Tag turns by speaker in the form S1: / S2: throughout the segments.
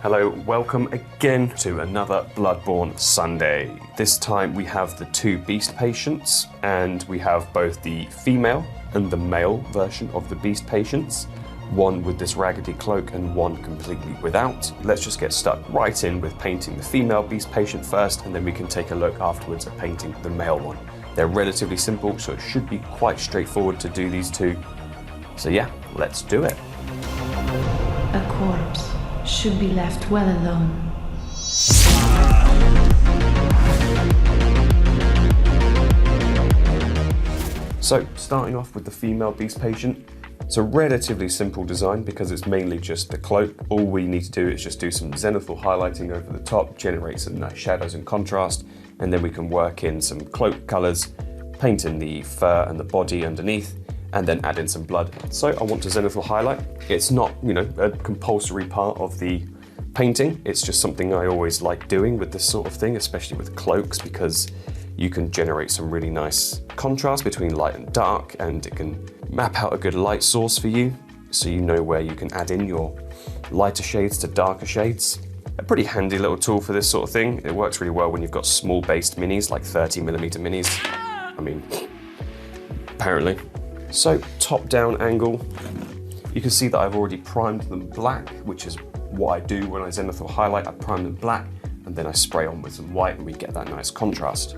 S1: Hello, welcome again to another Bloodborne Sunday. This time we have the two Beast Patients, and we have both the female and the male version of the Beast Patients. One with this raggedy cloak and one completely without. Let's just get stuck right in with painting the female Beast Patient first, and then we can take a look afterwards at painting the male one. They're relatively simple, so it should be quite straightforward to do these two. So yeah, let's do it.
S2: A corpse should be left well alone.
S1: So, starting off with the female Beast Patient. It's a relatively simple design because it's mainly just the cloak. All we need to do is just do some zenithal highlighting over the top, generate some nice shadows and contrast, and then we can work in some cloak colours, paint in the fur and the body underneath, and then add in some blood. So I want to zenithal highlight. It's not, a compulsory part of the painting. It's just something I always like doing with this sort of thing, especially with cloaks, because you can generate some really nice contrast between light and dark, and it can map out a good light source for you, so you know where you can add in your lighter shades to darker shades. A pretty handy little tool for this sort of thing. It works really well when you've got small based minis, like 30mm minis. I mean, apparently. So, top down angle. You can see that I've already primed them black, which is what I do when I zenithal highlight. I prime them black, and then I spray on with some white, and we get that nice contrast.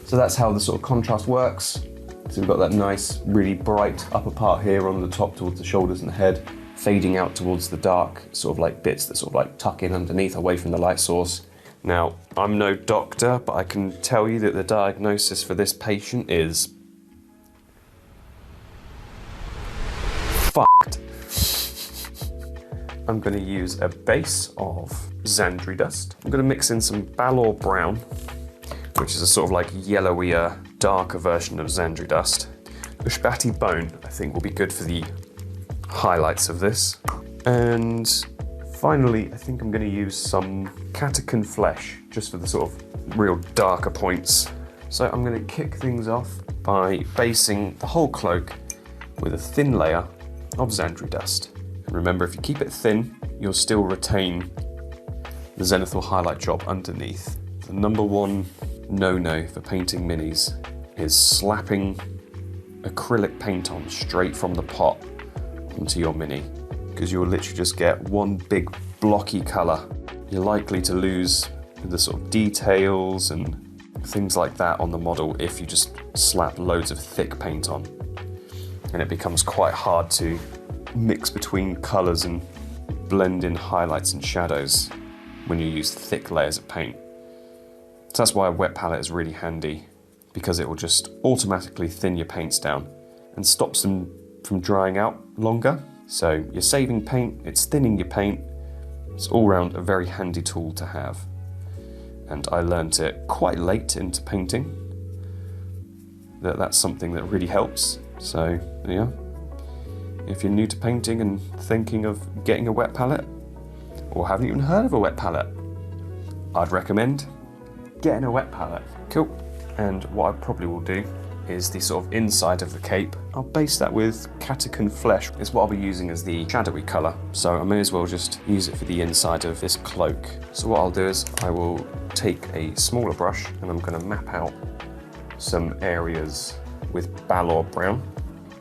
S1: So that's how the sort of contrast works. So we've got that nice, really bright upper part here on the top towards the shoulders and the head, fading out towards the dark sort of like bits that sort of like tuck in underneath away from the light source. Now, I'm no doctor, but I can tell you that the diagnosis for this patient is fucked. I'm going to use a base of Xandri dust. I'm going to mix in some Balor brown, which is a sort of like yellowier, darker version of Xandri dust. Ushbati bone, I think, will be good for the highlights of this. And finally, I think I'm going to use some Catacan flesh, just for the sort of real darker points. So I'm going to kick things off by basing the whole cloak with a thin layer of Xandri dust. And remember, if you keep it thin, you'll still retain the zenithal highlight job underneath. The number one no-no for painting minis is slapping acrylic paint on straight from the pot onto your mini, because you'll literally just get one big blocky colour. You're likely to lose the sort of details and things like that on the model if you just slap loads of thick paint on. And it becomes quite hard to mix between colours and blend in highlights and shadows when you use thick layers of paint. So that's why a wet palette is really handy, because it will just automatically thin your paints down and stops them from drying out longer. So you're saving paint, it's thinning your paint. It's all round a very handy tool to have. And I learnt it quite late into painting, that's something that really helps. So yeah, if you're new to painting and thinking of getting a wet palette, or haven't even heard of a wet palette, I'd recommend getting a wet palette. Cool. And what I probably will do is the sort of inside of the cape. I'll base that with Catacan flesh. It's what I'll be using as the shadowy colour, so I may as well just use it for the inside of this cloak. So what I'll do is I will take a smaller brush, and I'm going to map out some areas with Balor brown.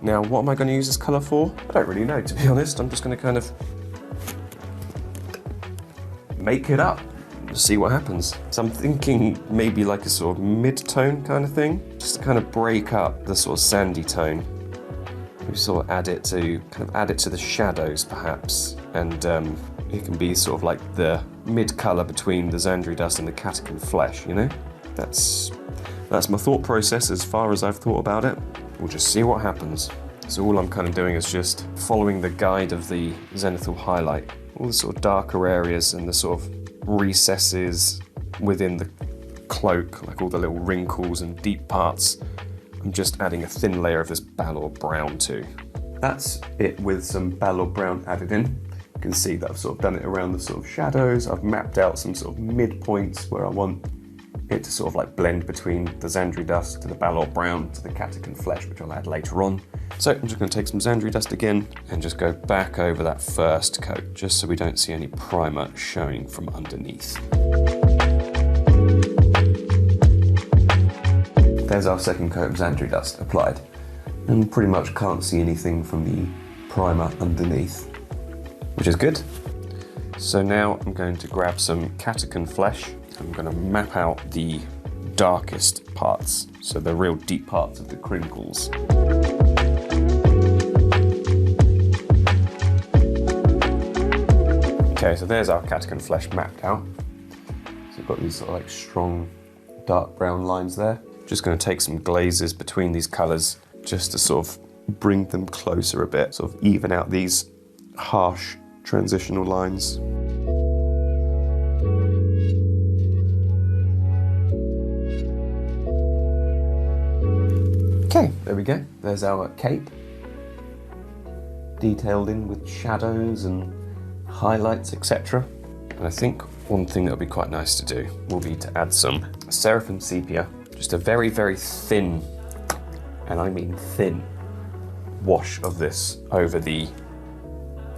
S1: Now, what am I going to use this colour for? I don't really know, to be honest. I'm just going to kind of make it up, see what happens. So I'm thinking maybe like a sort of mid-tone kind of thing, just to kind of break up the sort of sandy tone. We sort of add it to the shadows perhaps, and it can be sort of like the mid-colour between the Xandri dust and the Catacan flesh, That's my thought process as far as I've thought about it. We'll just see what happens. So all I'm kind of doing is just following the guide of the zenithal highlight. All the sort of darker areas and the sort of recesses within the cloak, like all the little wrinkles and deep parts, I'm just adding a thin layer of this Balor brown too. That's it with some Balor brown added in. You can see that I've sort of done it around the sort of shadows. I've mapped out some sort of midpoints where I want it to sort of like blend between the Xandri dust to the Balor brown to the Catacan flesh, which I'll add later on. So I'm just going to take some Xandri dust again and just go back over that first coat, just so we don't see any primer showing from underneath. There's our second coat of Xandri dust applied, and pretty much can't see anything from the primer underneath, which is good. So now I'm going to grab some catacomb flesh. I'm going to map out the darkest parts, so the real deep parts of the crinkles. Okay, so there's our catacomb flesh mapped out. So we've got these sort of like strong dark brown lines there. Just going to take some glazes between these colours just to sort of bring them closer a bit, sort of even out these harsh transitional lines. Okay, there we go. There's our cape, detailed in with shadows and highlights, etc. And I think one thing that would be quite nice to do will be to add some Seraphim Sepia, just a very, very thin, and I mean thin, wash of this over the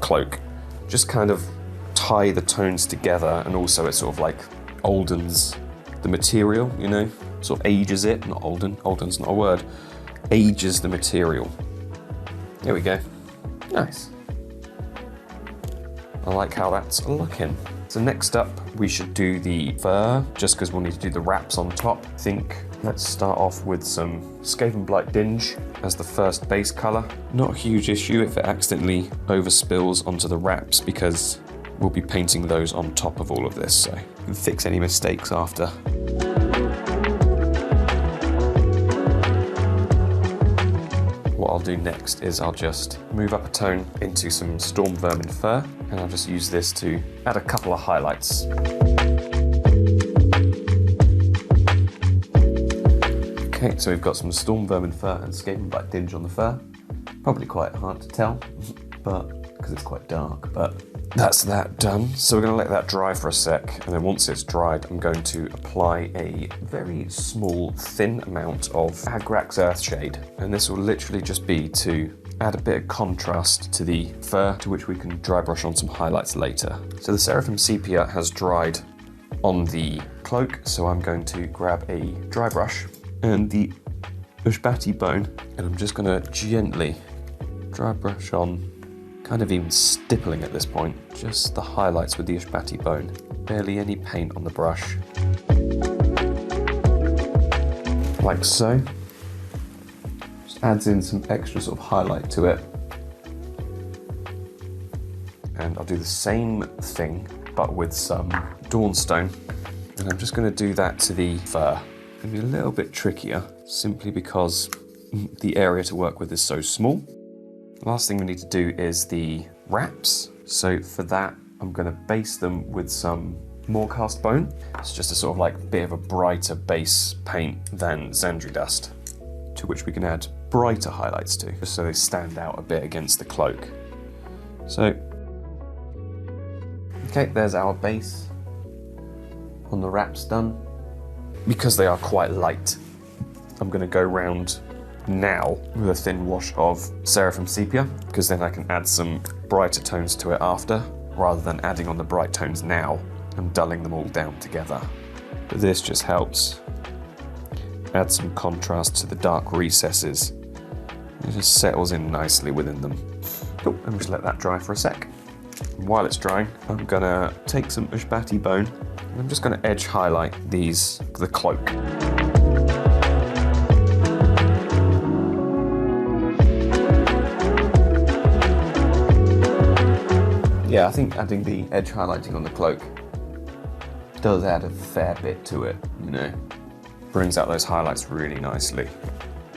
S1: cloak. Just kind of tie the tones together, and also it sort of like oldens the material, you know, sort of ages it, not olden's not a word, ages the material. There we go, nice. I like how that's looking. So next up, we should do the fur, just because we'll need to do the wraps on top. I think let's start off with some Skaven Blight Dinge as the first base colour. Not a huge issue if it accidentally overspills onto the wraps, because we'll be painting those on top of all of this, so we can fix any mistakes after. What I'll do next is I'll just move up a tone into some Storm Vermin Fur, and I'll just use this to add a couple of highlights. Okay, so we've got some Storm Vermin Fur and Skaven Blight Dinge on the fur. Probably quite hard to tell, but because it's quite dark, but that's that done. So we're going to let that dry for a sec, and then once it's dried, I'm going to apply a very small, thin amount of Agrax Earthshade, and this will literally just be to add a bit of contrast to the fur, to which we can dry brush on some highlights later. So the Seraphim Sepia has dried on the cloak, so I'm going to grab a dry brush and the Ushbati bone, and I'm just going to gently dry brush on, kind of even stippling at this point, just the highlights with the Ushbati bone. Barely any paint on the brush. Like so. Just adds in some extra sort of highlight to it. And I'll do the same thing, but with some Dawnstone. And I'm just going to do that to the fur. It's going to be a little bit trickier, simply because the area to work with is so small. Last thing we need to do is the wraps. So for that, I'm going to base them with some Moorcast Bone. It's just a sort of like bit of a brighter base paint than Xandri dust, to which we can add brighter highlights to, just so they stand out a bit against the cloak. So, okay, there's our base on the wraps done. Because they are quite light, I'm going to go round now with a thin wash of Seraphim Sepia, because then I can add some brighter tones to it after, rather than adding on the bright tones now and dulling them all down together. But this just helps add some contrast to the dark recesses. It just settles in nicely within them. Cool, and just let that dry for a sec. And while it's drying, I'm gonna take some Ushbati bone, and I'm just gonna edge highlight the cloak. Yeah, I think adding the edge highlighting on the cloak does add a fair bit to it, you know. Brings out those highlights really nicely.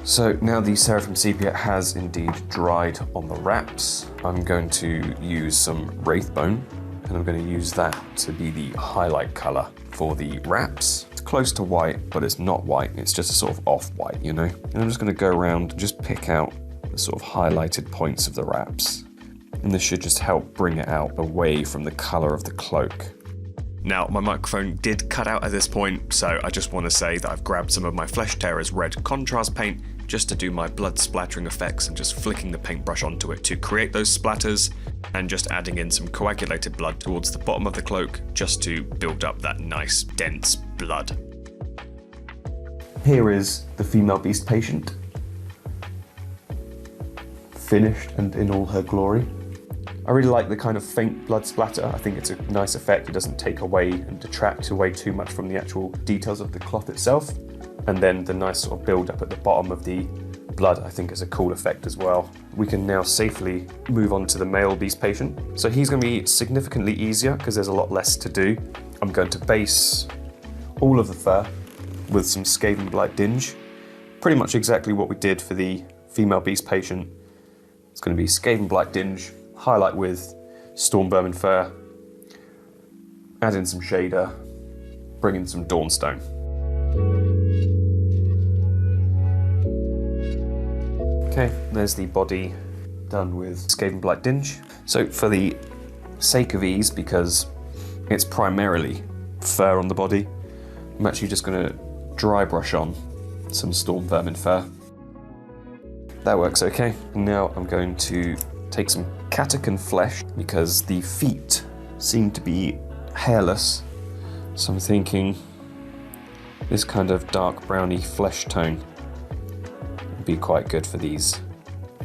S1: So now the Seraphim Sepia has indeed dried on the wraps. I'm going to use some Wraithbone, and I'm going to use that to be the highlight colour for the wraps. It's close to white, but it's not white. It's just a sort of off-white, you know. And I'm just going to go around and just pick out the sort of highlighted points of the wraps. And this should just help bring it out away from the colour of the cloak. Now, my microphone did cut out at this point, so I just want to say that I've grabbed some of my Flesh Tearers red contrast paint just to do my blood splattering effects and just flicking the paintbrush onto it to create those splatters, and just adding in some coagulated blood towards the bottom of the cloak just to build up that nice dense blood. Here is the female beast patient, finished and in all her glory. I really like the kind of faint blood splatter. I think it's a nice effect. It doesn't take away and detract away too much from the actual details of the cloth itself. And then the nice sort of build up at the bottom of the blood, I think, is a cool effect as well. We can now safely move on to the male beast patient. So he's going to be significantly easier because there's a lot less to do. I'm going to base all of the fur with some Skaven Blight Dinge. Pretty much exactly what we did for the female beast patient. It's going to be Skaven Blight Dinge, highlight with Storm Vermin Fur, add in some shader, bring in some Dawnstone. Okay, there's the body done with Skaven Blight Dinge. So for the sake of ease, because it's primarily fur on the body, I'm actually just going to dry brush on some Storm Vermin Fur. That works okay. Now I'm going to take some Catacan flesh because the feet seem to be hairless. So I'm thinking this kind of dark browny flesh tone would be quite good for these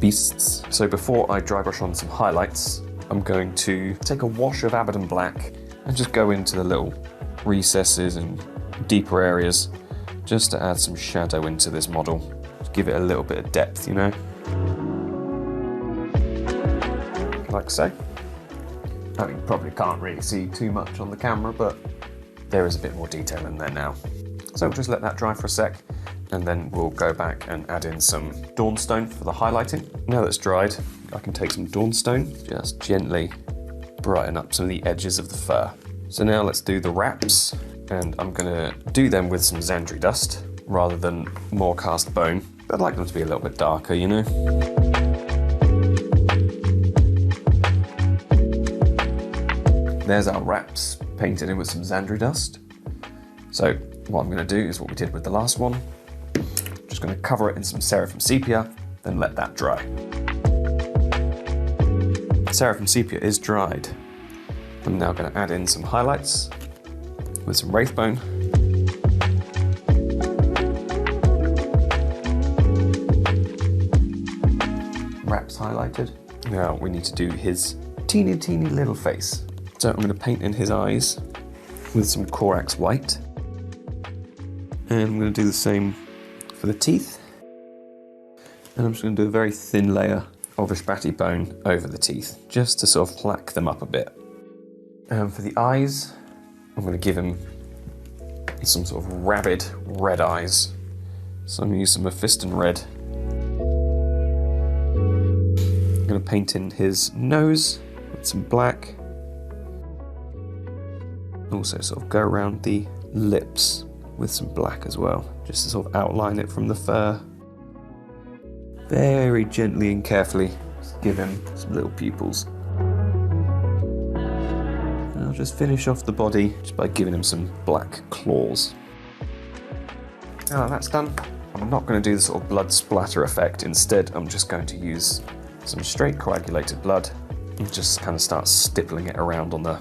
S1: beasts. So before I dry brush on some highlights, I'm going to take a wash of Abaddon Black and just go into the little recesses and deeper areas just to add some shadow into this model. To give it a little bit of depth, you know? Like so. I mean, probably can't really see too much on the camera, but there is a bit more detail in there now. So we'll just let that dry for a sec, and then we'll go back and add in some Dawnstone for the highlighting. Now that's dried, I can take some Dawnstone, just gently brighten up some of the edges of the fur. So now let's do the wraps, and I'm gonna do them with some Xandri dust rather than more cast bone. I'd like them to be a little bit darker, you know? There's our wraps painted in with some Xandri dust. So what I'm going to do is what we did with the last one. Just going to cover it in some Seraphim Sepia, then let that dry. Seraphim Sepia is dried. I'm now going to add in some highlights with some Wraithbone. Wraps highlighted. Now we need to do his teeny little face. So I'm going to paint in his eyes with some Corax White. And I'm going to do the same for the teeth. And I'm just going to do a very thin layer of Ishbati bone over the teeth, just to sort of plaque them up a bit. And for the eyes, I'm going to give him some sort of rabid red eyes. So I'm going to use some Mephiston red. I'm going to paint in his nose with some black. Also sort of go around the lips with some black as well, just to sort of outline it from the fur. Very gently and carefully, just give him some little pupils. And I'll just finish off the body just by giving him some black claws. Now that's done, I'm not going to do the sort of blood splatter effect. Instead, I'm just going to use some straight coagulated blood and just kind of start stippling it around on the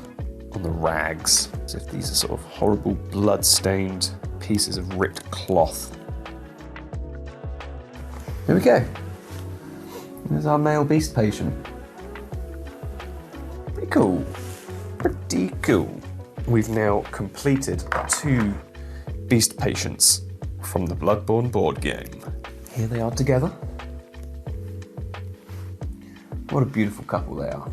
S1: rags, as if these are sort of horrible blood-stained pieces of ripped cloth. Here we go. There's our male beast patient. Pretty cool. Pretty cool. We've now completed 2 beast patients from the Bloodborne board game. Here they are together. What a beautiful couple they are.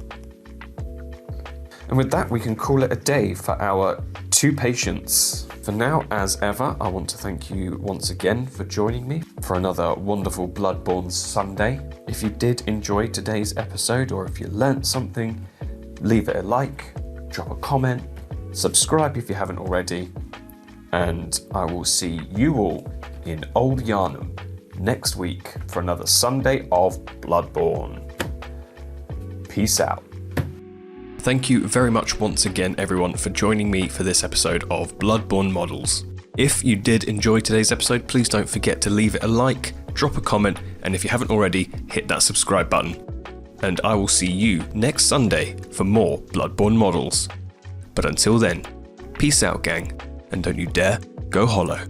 S1: And with that, we can call it a day for our 2 patients. For now, as ever, I want to thank you once again for joining me for another wonderful Bloodborne Sunday. If you did enjoy today's episode, or if you learnt something, leave it a like, drop a comment, subscribe if you haven't already, and I will see you all in Old Yarnum next week for another Sunday of Bloodborne. Peace out. Thank you very much once again, everyone, for joining me for this episode of Bloodborne Models. If you did enjoy today's episode, please don't forget to leave it a like, drop a comment, and if you haven't already, hit that subscribe button. And I will see you next Sunday for more Bloodborne Models. But until then, peace out, gang, and don't you dare go hollow.